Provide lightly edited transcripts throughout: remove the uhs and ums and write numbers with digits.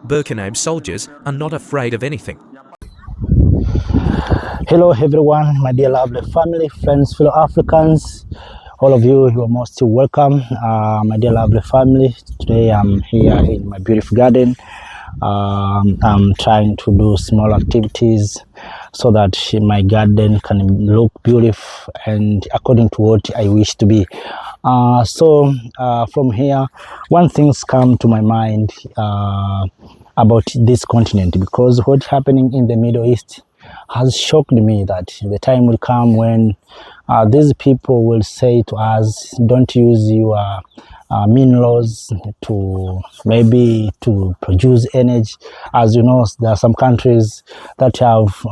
Burkina soldiers are not afraid of anything. Hello everyone, my dear lovely family, friends, fellow Africans, all of you are most welcome. My dear lovely family, today I'm here in my beautiful garden. I'm trying to do small activities so that my garden can look beautiful and according to what I wish to be. From here, one thing's come to my mind about this continent, because what's happening in the Middle East has shocked me, that the time will come when these people will say to us, don't use your minerals to maybe to produce energy. As you know, there are some countries that have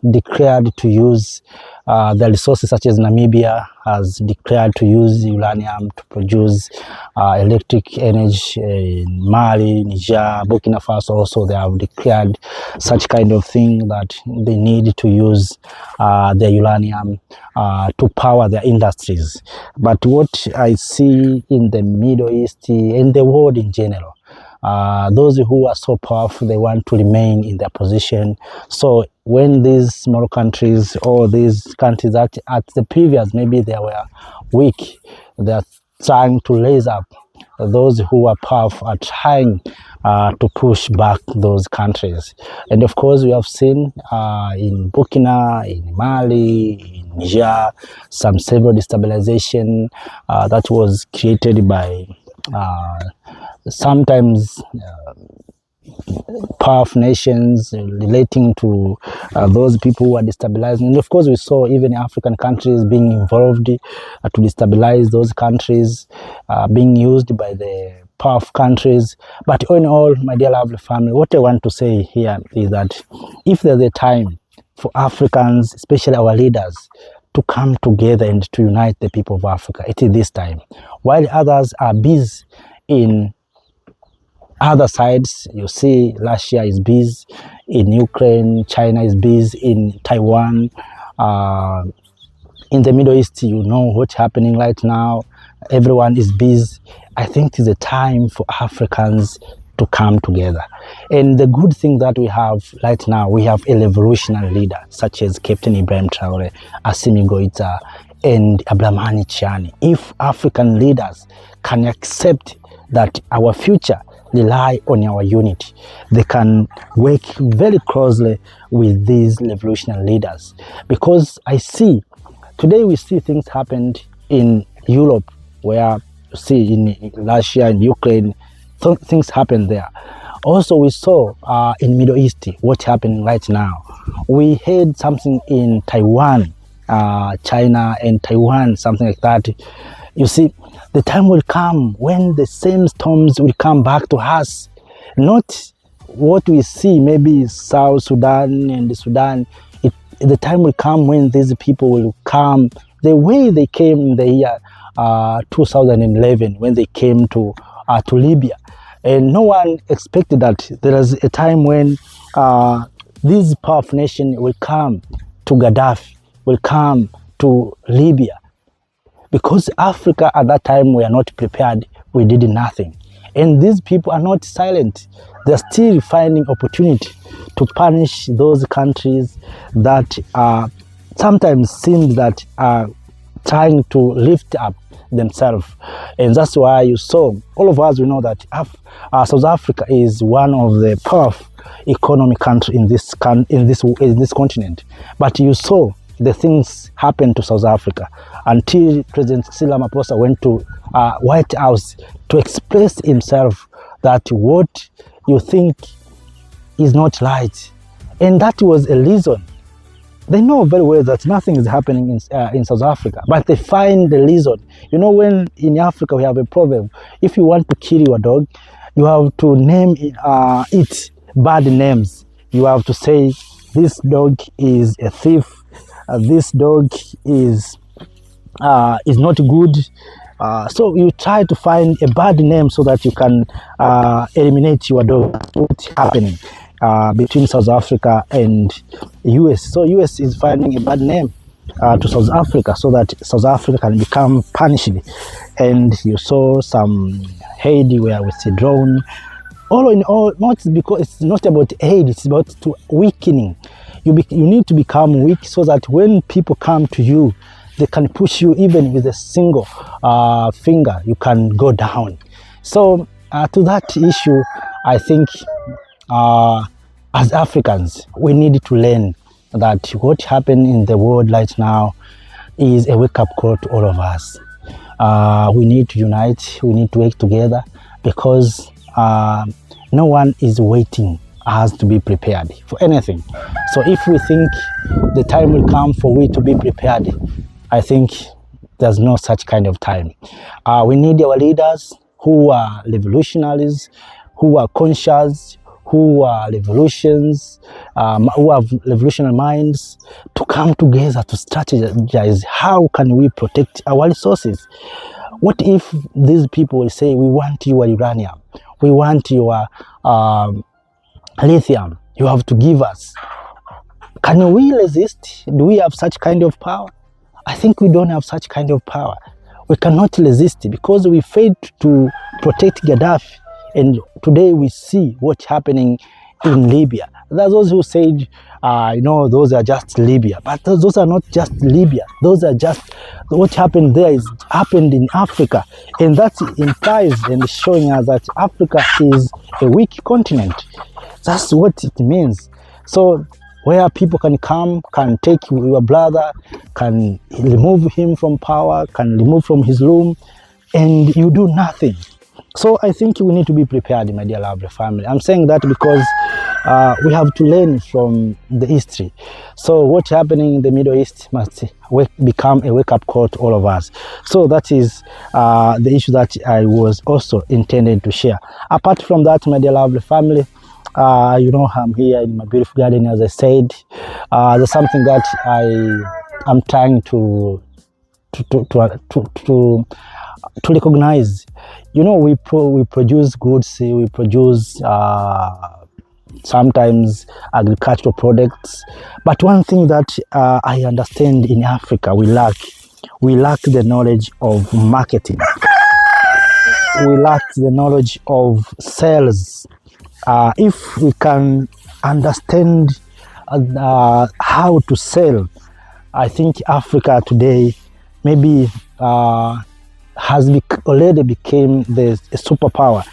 declared to use the resources, such as Namibia has declared to use uranium to produce electric energy. In Mali, Niger, Burkina Faso also, they have declared such kind of thing, that they need to use the uranium to power their industries. But what I see in the Middle East, in the world in general, those who are so powerful, they want to remain in their position. So when these small countries, or these countries that at the previous, maybe they were weak, they are trying to raise up. Those who are powerful are trying to push back those countries. And of course, we have seen in Burkina, in Mali, in Niger, some several destabilization that was created by sometimes powerful nations relating to those people who are destabilizing. And of course, we saw even African countries being involved to destabilize those countries, being used by the powerful countries. But all in all, my dear lovely family, what I want to say here is that if there's a time for Africans, especially our leaders, to come together and to unite the people of Africa, it is this time. While others are busy in other sides, you see Russia is busy in Ukraine, China is busy in Taiwan. In the Middle East, you know what's happening right now. Everyone is busy. I think it is a time for Africans to come together. And the good thing that we have right now, we have a revolutionary leader such as Capt. Ibrahim Traoré, Assimi Goïta, and Abdulrahman Chiani. If African leaders can accept that our future rely on our unity, they can work very closely with these revolutionary leaders. Because I see, today we see things happened in Europe, where you see in Russia and Ukraine, things happen there. Also, we saw in Middle East what's happening right now. We heard something in Taiwan, China and Taiwan, something like that. You see, the time will come when the same storms will come back to us. Not what we see, maybe South Sudan and Sudan. The time will come when these people will come the way they came in the year 2011, when they came to Libya. And no one expected that there is a time when this powerful nation will come to Gaddafi, will come to Libya. Because Africa at that time we are not prepared, we did nothing. And these people are not silent. They're still finding opportunity to punish those countries that sometimes seem that are trying to lift up themselves. And that's why you saw, all of us, we know that South Africa is one of the powerful economic countries in this continent. But you saw the things happen to South Africa until President Cyril Ramaphosa went to White House to express himself that what you think is not right. And that was a reason. They know very well that nothing is happening in South Africa, but they find the reason. You know, when in Africa we have a proverb, if you want to kill your dog, you have to name it bad names. You have to say, this dog is a thief, this dog is not good. So you try to find a bad name so that you can eliminate your dog. What's happening between South Africa and US? So US is finding a bad name to South Africa so that South Africa can become punished. And you saw some Haiti were withdrawn. all in all, not because it's not about aid, it's about to weakening. You need to become weak so that when people come to you, they can push you even with a single finger, you can go down. So to that issue, I think as Africans, we need to learn that what happened in the world right now is a wake-up call to all of us. We need to unite, we need to work together, because no one is waiting us to be prepared for anything. So if we think the time will come for we to be prepared, I think there's no such kind of time. We need our leaders who are revolutionaries, who are conscious, who are revolutions, who have revolutionary minds, to come together to strategize how can we protect our resources. What if these people will say, we want your uranium, we want your lithium, you have to give us. Can we resist? Do we have such kind of power? I think we don't have such kind of power. We cannot resist because we failed to protect Gaddafi. And today we see what's happening in Libya. There's those who said, those are just Libya. But those are not just Libya. Those are just, what happened there is happened in Africa. And that implies and showing us that Africa is a weak continent. That's what it means. So where people can come, can take your brother, can remove him from power, can remove from his room, and you do nothing. So I think we need to be prepared, my dear lovely family. I'm saying that because we have to learn from the history. So what's happening in the Middle East must become a wake-up call to all of us. So that is the issue that I was also intended to share. Apart from that, my dear lovely family, I'm here in my beautiful garden, as I said. There's something that I'm trying to recognize. We produce goods, we produce sometimes agricultural products, but one thing that I understand in Africa we lack the knowledge of marketing. We lack the knowledge of sales. If we can understand how to sell, I think Africa today maybe has already became the superpower.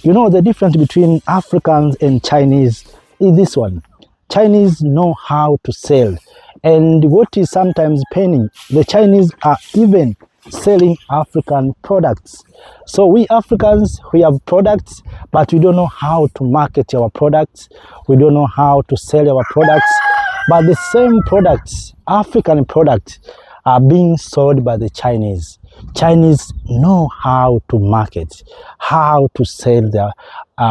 The difference between Africans and Chinese is this one. Chinese know how to sell. And what is sometimes paining, the Chinese are even selling African products. So we Africans, we have products, but we don't know how to market our products. We don't know how to sell our products. But the same products, African products, are being sold by the Chinese. Chinese know how to market, how to sell their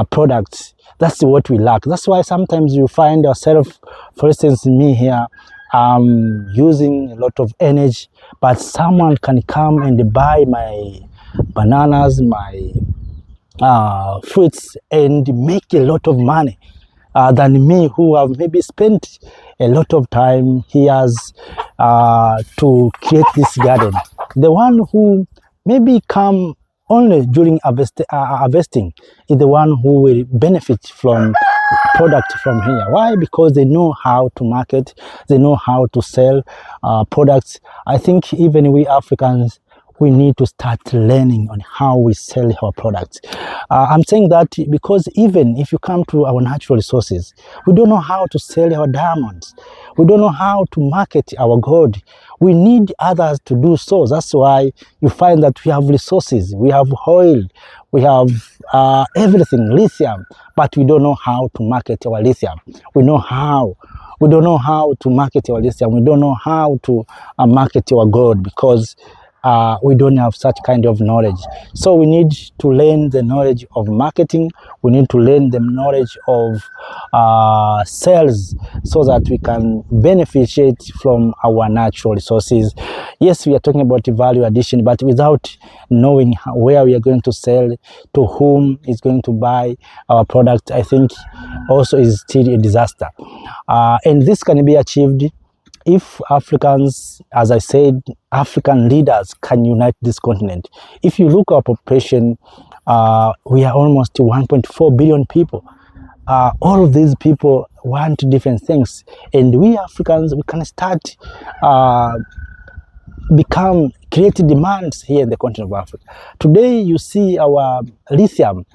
products. That's what we lack. That's why sometimes you find yourself, for instance, me here, using a lot of energy, but someone can come and buy my bananas, my fruits, and make a lot of money than me, who have maybe spent a lot of time here to create this garden. The one who maybe come only during harvesting is the one who will benefit from product from here. Why? Because they know how to market, they know how to sell products. I think even we Africans, we need to start learning on how we sell our products. I'm saying that because even if you come to our natural resources, we don't know how to sell our diamonds. We don't know how to market our gold. We need others to do so. That's why you find that we have resources, we have oil, we have everything, lithium, but we don't know how to market our lithium. We don't know how to market our lithium. We don't know how to market our gold because we don't have such kind of knowledge. So we need to learn the knowledge of marketing. We need to learn the knowledge of sales so that we can beneficiate from our natural resources. Yes, we are talking about value addition, but without knowing where we are going to sell, to whom is going to buy our product, I think also is still a disaster. And this can be achieved if Africans, as I said, African leaders can unite this continent. If you look at our population, We are almost 1.4 billion people. All of these people want different things, and we Africans, we can start create demands here in the continent of Africa. Today, you see our lithium.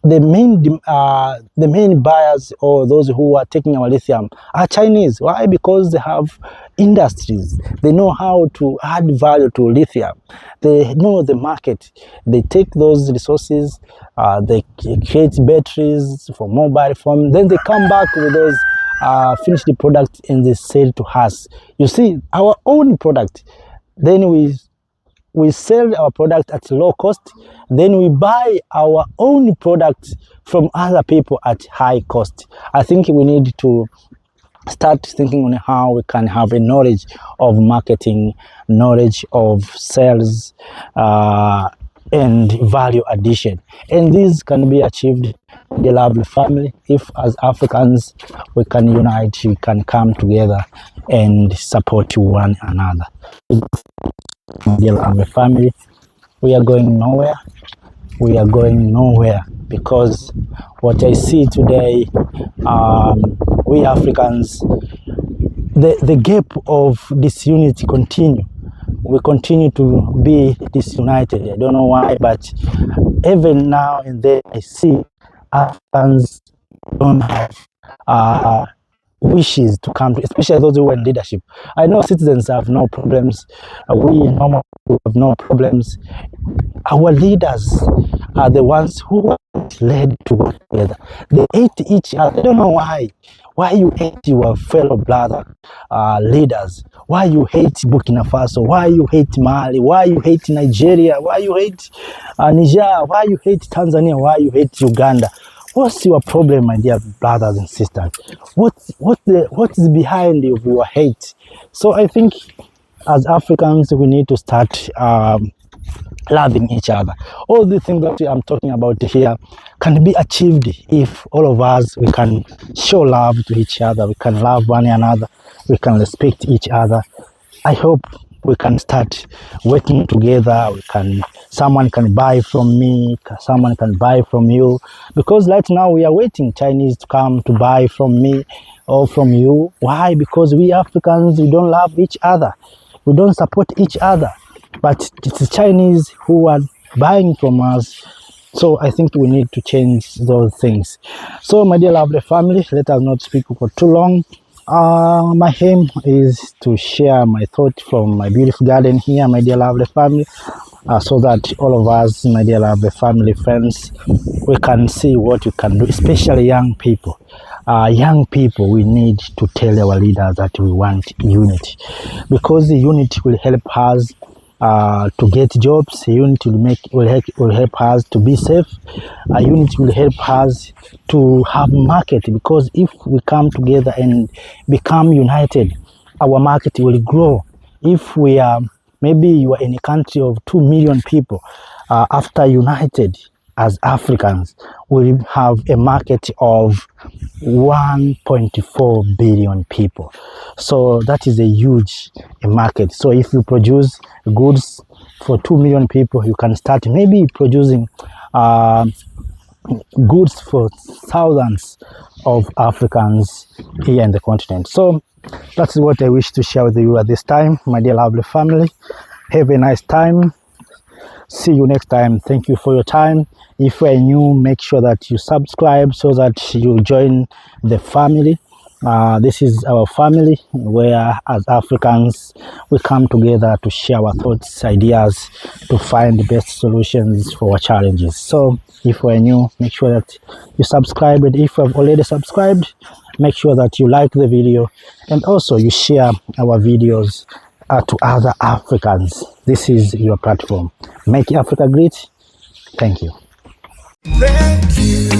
The main buyers, or those who are taking our lithium, are Chinese. Why? Because they have industries. They know how to add value to lithium. They know the market. They take those resources, they create batteries for mobile phone. Then they come back with those finished products and they sell to us. You see, our own product. Then we sell our product at low cost, then we buy our own product from other people at high cost. I think we need to start thinking on how we can have a knowledge of marketing, knowledge of sales, and value addition. And this can be achieved in the lovely family. If as Africans we can unite, we can come together and support one another. Dear lovely family, we are going nowhere. We are going nowhere because what I see today, we Africans, the gap of disunity continue. We continue to be disunited. I don't know why, but even now and then I see Africans don't have wishes to come to, especially those who are in leadership. I know citizens have no problems. We normal people have no problems. Our leaders are the ones who are led to work together. They hate each other. I don't know why. Why you hate your fellow brother leaders? Why you hate Burkina Faso? Why you hate Mali? Why you hate Nigeria? Why you hate Niger? Why you hate Tanzania? Why you hate Uganda? What's your problem, my dear brothers and sisters? What is behind of your hate? So I think as Africans, we need to start loving each other. All the things that I'm talking about here can be achieved if all of us, we can show love to each other, we can love one another, we can respect each other. I hope we can start working together. Someone can buy from me, someone can buy from you, because right now we are waiting Chinese to come to buy from me or from you. Why? Because we Africans, we don't love each other, we don't support each other, but it's the Chinese who are buying from us. So I think we need to change those things. So my dear lovely family, let us not speak for too long. My aim is to share my thoughts from my beautiful garden here, my dear lovely family, so that all of us, my dear lovely family, friends, we can see what we can do, especially young people. Young people, we need to tell our leaders that we want unity, because the unity will help us to get jobs. Unity will help us to be safe. Unity will help us to have market, because if we come together and become united, our market will grow. If we are, maybe you are in a country of 2 million people, after united as Africans, we have a market of 1.4 billion people. So that is a huge market. So if you produce goods for 2 million people, you can start maybe producing goods for thousands of Africans here in the continent. So that's what I wish to share with you at this time, my dear lovely family. Have a nice time. See you next time. Thank you for your time. If you are new, make sure that you subscribe so that you join the family. This is our family where, as Africans, we come together to share our thoughts, ideas, to find the best solutions for our challenges. So if you are new, make sure that you subscribe, and if you have already subscribed, make sure that you like the video and also you share our videos to other Africans. This is your platform. Make Africa great. Thank you. Thank you.